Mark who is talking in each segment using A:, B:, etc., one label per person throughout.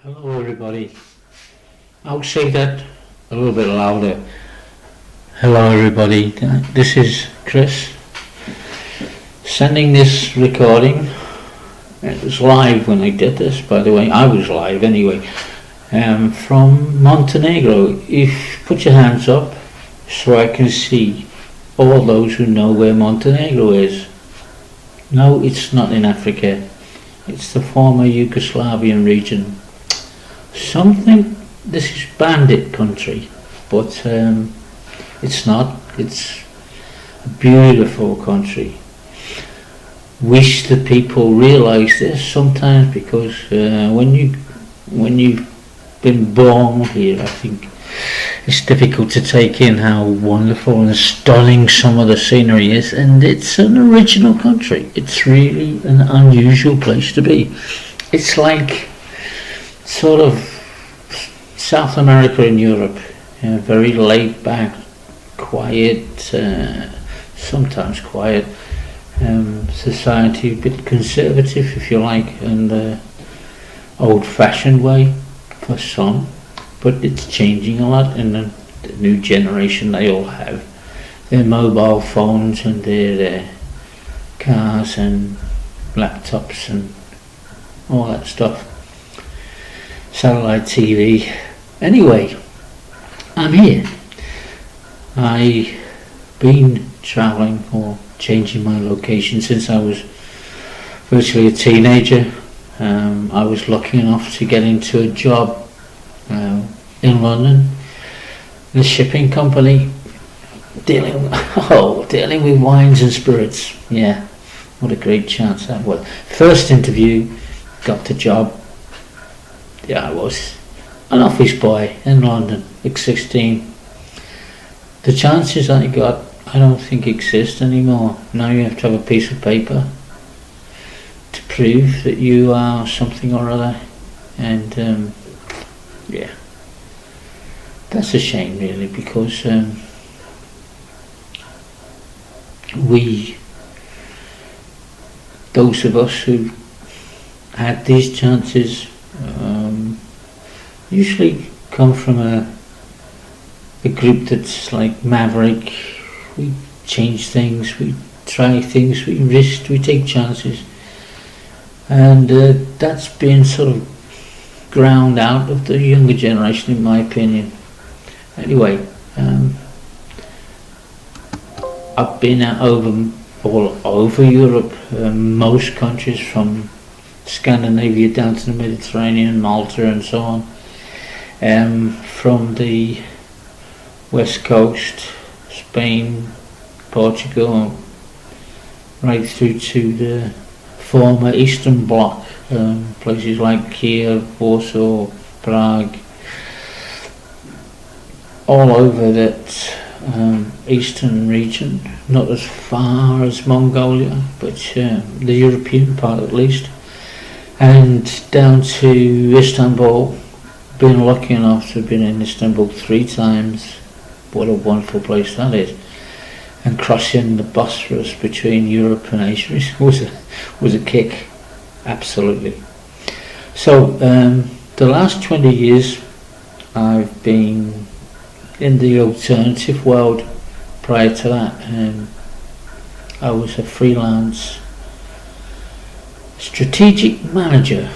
A: Hello everybody. I'll say that a little bit louder. Hello everybody. This is Chris sending this recording. It was live when I did this, by the way. I was live anyway. From Montenegro. Put your hands up so I can see all those who know where Montenegro is. No, it's not in Africa. It's the former Yugoslavian region. This is bandit country, but it's not. It's a beautiful country. Wish the people realise this sometimes, because when you've been born here, I think it's difficult to take in how wonderful and stunning some of the scenery is, and it's an original country. It's really an unusual place to be. It's like sort of South America and Europe, very laid back, quiet, sometimes quiet, society, a bit conservative if you like, and old-fashioned way for some, but it's changing a lot in the new generation. They all have their mobile phones and their cars and laptops and all that stuff. Satellite TV. Anyway, I'm here. I've been travelling or changing my location since I was virtually a teenager. I was lucky enough to get into a job in London, the shipping company, dealing with wines and spirits. Yeah, what a great chance that was. First interview, got the job. Yeah, I was an office boy in London at 16. The chances I got, I don't think exist anymore. Now you have to have a piece of paper to prove that you are something or other, and yeah, that's a shame really, because those of us who had these chances usually come from a group that's like maverick. We change things, we try things, we risk, we take chances, and that's been sort of ground out of the younger generation, in my opinion. Anyway, I've been all over Europe, most countries from Scandinavia down to the Mediterranean, Malta and so on, from the west coast, Spain, Portugal, right through to the former Eastern Bloc, places like Kiev, Warsaw, Prague, all over that eastern region, not as far as Mongolia, but the European part at least, and down to Istanbul. Been lucky enough to have been in Istanbul 3 times. What a wonderful place that is. And crossing the Bosphorus between Europe and Asia was a kick, absolutely. So the last 20 years I've been in the alternative world. Prior to that, I was a freelance strategic manager.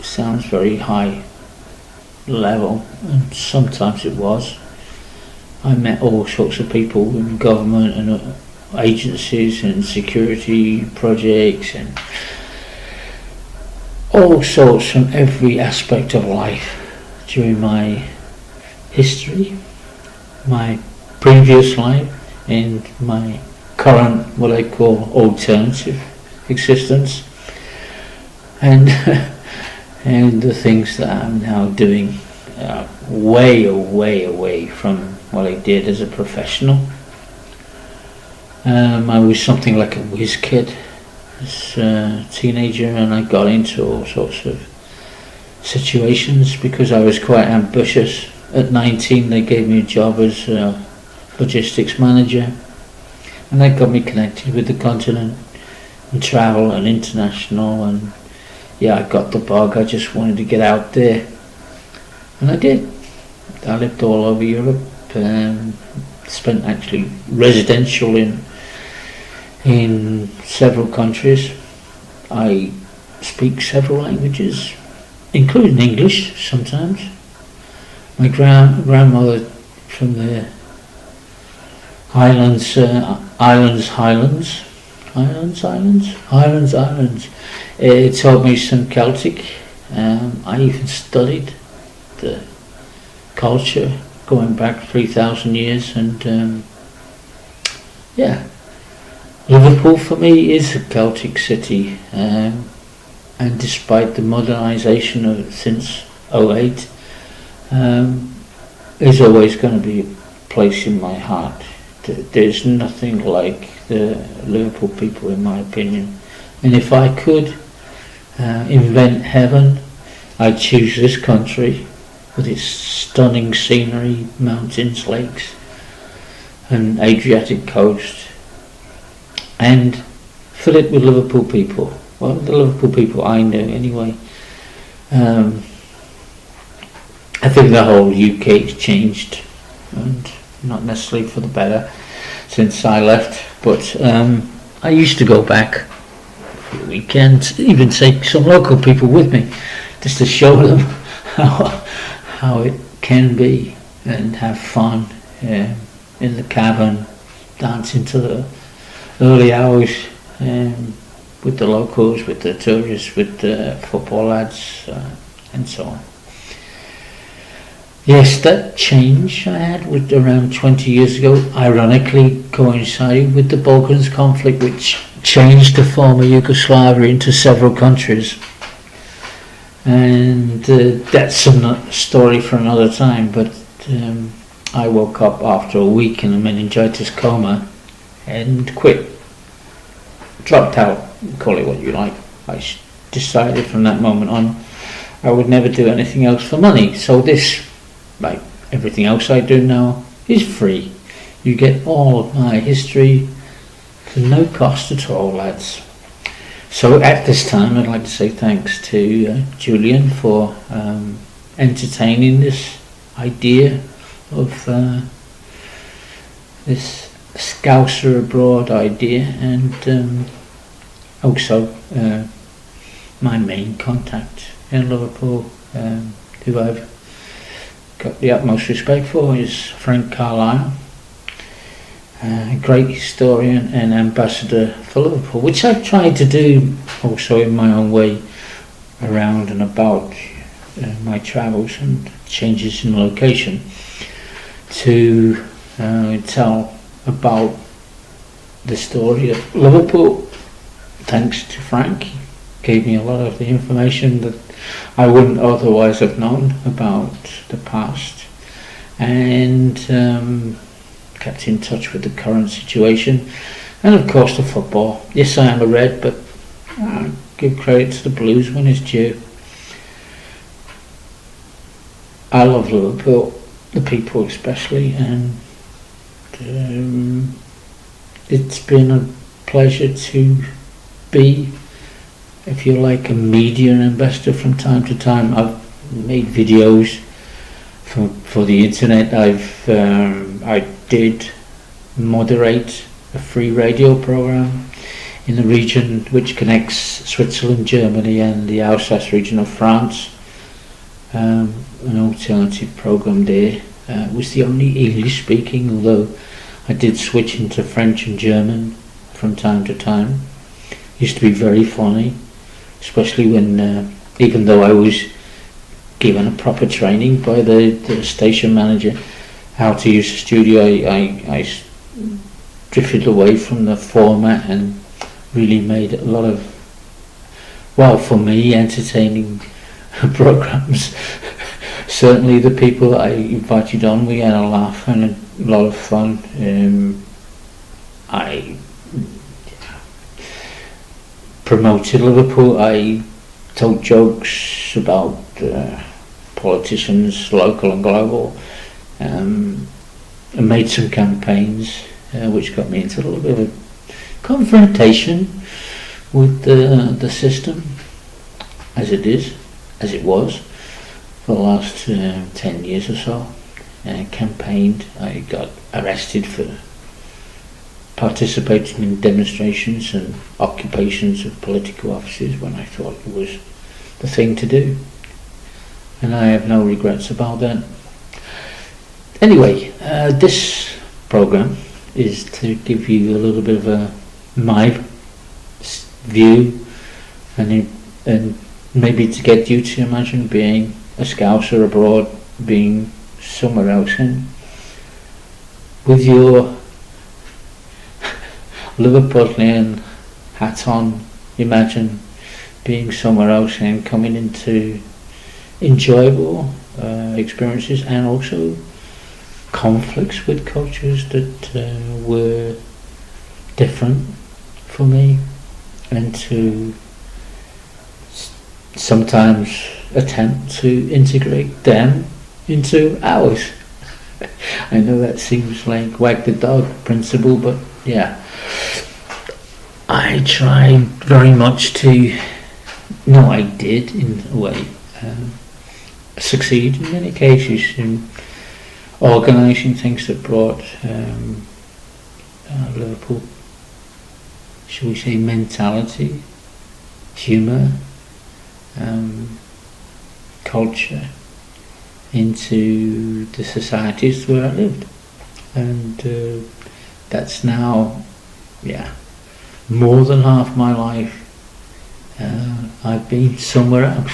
A: Sounds very high level, and sometimes it was. I met all sorts of people in government and agencies and security projects and all sorts from every aspect of life during my history, my previous life, and my current, what I call alternative existence, and and the things that I'm now doing way away from what I did as a professional. I was something like a whiz kid as a teenager, and I got into all sorts of situations because I was quite ambitious. At 19 they gave me a job as a logistics manager, and that got me connected with the continent and travel and international and I got the bug. I just wanted to get out there, and I did. I lived all over Europe. Spent actually residential in several countries. I speak several languages, including English sometimes. My grandmother from the Highlands, taught me some Celtic. I even studied the culture going back 3,000 years, and Liverpool for me is a Celtic city, and despite the modernisation of since '08, there's always going to be a place in my heart. There's nothing like the Liverpool people, in my opinion. And if I could invent heaven, I'd choose this country with its stunning scenery, mountains, lakes, and Adriatic coast, and fill it with Liverpool people. Well, the Liverpool people I knew anyway. I think the whole UK's changed, and not necessarily for the better since I left, but I used to go back for the weekends, even take some local people with me, just to show them how it can be, and have fun in the cabin, dancing to the early hours with the locals, with the tourists, with the football lads, and so on. Yes, that change I had was around 20 years ago, ironically coinciding with the Balkans conflict, which changed the former Yugoslavia into several countries. And that's a story for another time, but I woke up after a week in a meningitis coma and quit. Dropped out, call it what you like. I decided from that moment on I would never do anything else for money. So this, like everything else I do now, is free. You get all of my history for no cost at all, lads. So at this time I'd like to say thanks to Julian for entertaining this idea of this Scouser abroad idea, and also my main contact in Liverpool, who I've got the utmost respect for, is Frank Carlisle, a great historian and ambassador for Liverpool, which I've tried to do also in my own way around and about my travels and changes in location, to tell about the story of Liverpool. Thanks to Frank, he gave me a lot of the information that I wouldn't otherwise have known about the past, and kept in touch with the current situation, and of course the football. Yes, I am a Red, but I give credit to the Blues when it's due. I love Liverpool, the people especially, and it's been a pleasure to be, if you like, a media ambassador from time to time. I've made videos for the internet. I did moderate a free radio program in the region which connects Switzerland, Germany and the Alsace region of France. An alternative program there. Was the only English speaking, although I did switch into French and German from time to time. Used to be very funny, especially when, even though I was given a proper training by the station manager how to use the studio, I drifted away from the format and really made a lot of, well, for me, entertaining programs. Certainly the people that I invited on, we had a laugh and a lot of fun. I promoted Liverpool. I told jokes about politicians, local and global, and made some campaigns which got me into a little bit of a confrontation with the system. as it is, as it was, for the last 10 years or so. Campaigned. I got arrested for participating in demonstrations and occupations of political offices when I thought it was the thing to do. And I have no regrets about that. Anyway, this program is to give you a little bit of my view, and maybe to get you to imagine being a Scouser abroad, being somewhere else, and with your Liverpudlian hat on, imagine being somewhere else and coming into enjoyable experiences, and also conflicts with cultures that were different for me, and to sometimes attempt to integrate them into ours. I know that seems like wag the dog principle, but yeah, I tried very much to, no, I did in a way succeed in many cases in organising things that brought Liverpool, shall we say, mentality, humour, culture into the societies where I lived, and that's now, more than half my life I've been somewhere else.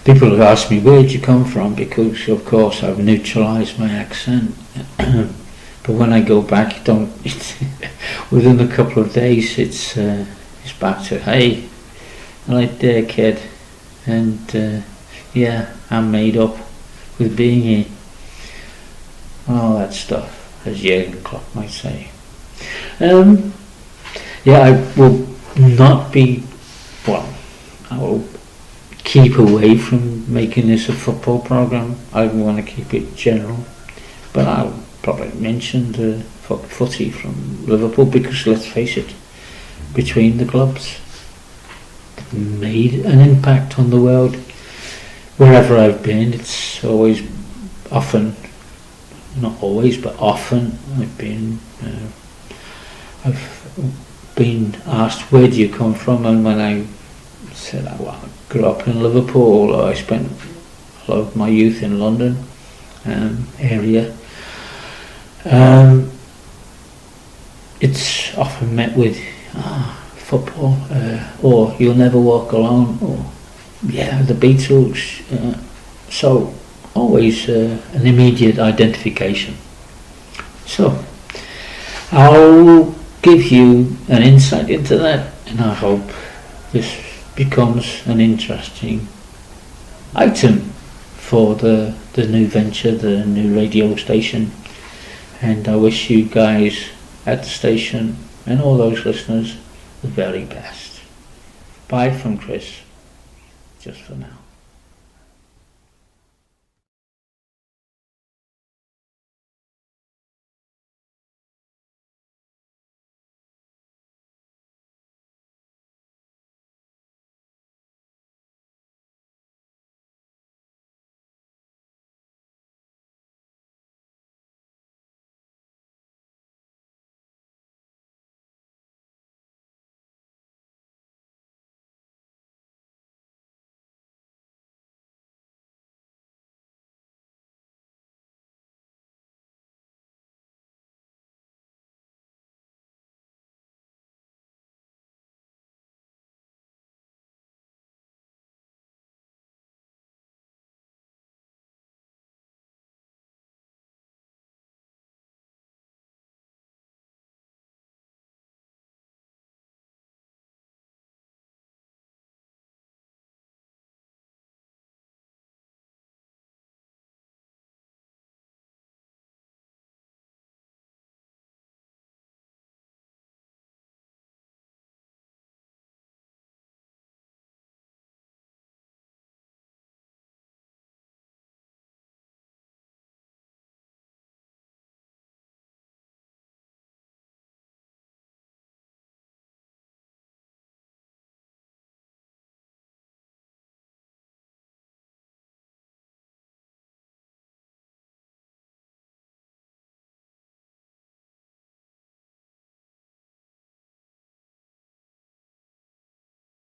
A: People have asked me, where did you come from? Because of course I've neutralised my accent. But when I go back, within a couple of days it's back to, hey, right there, kid, and I'm made up with being here, all that stuff, as Jürgen Klopp might say. I will not be, I will keep away from making this a football program. I want to keep it general, but I'll probably mention the footy from Liverpool, because let's face it, between the clubs, made an impact on the world. Wherever I've been, it's always, often, not always, but often, I've been asked, where do you come from? And when I said, I grew up in Liverpool, or I spent a lot of my youth in London area, it's often met with football, or you'll never walk alone, or the Beatles. So always an immediate identification. So I'll give you an insight into that, and I hope this becomes an interesting item for the new venture, the new radio station. And I wish you guys at the station and all those listeners the very best. Bye from Chris, just for now.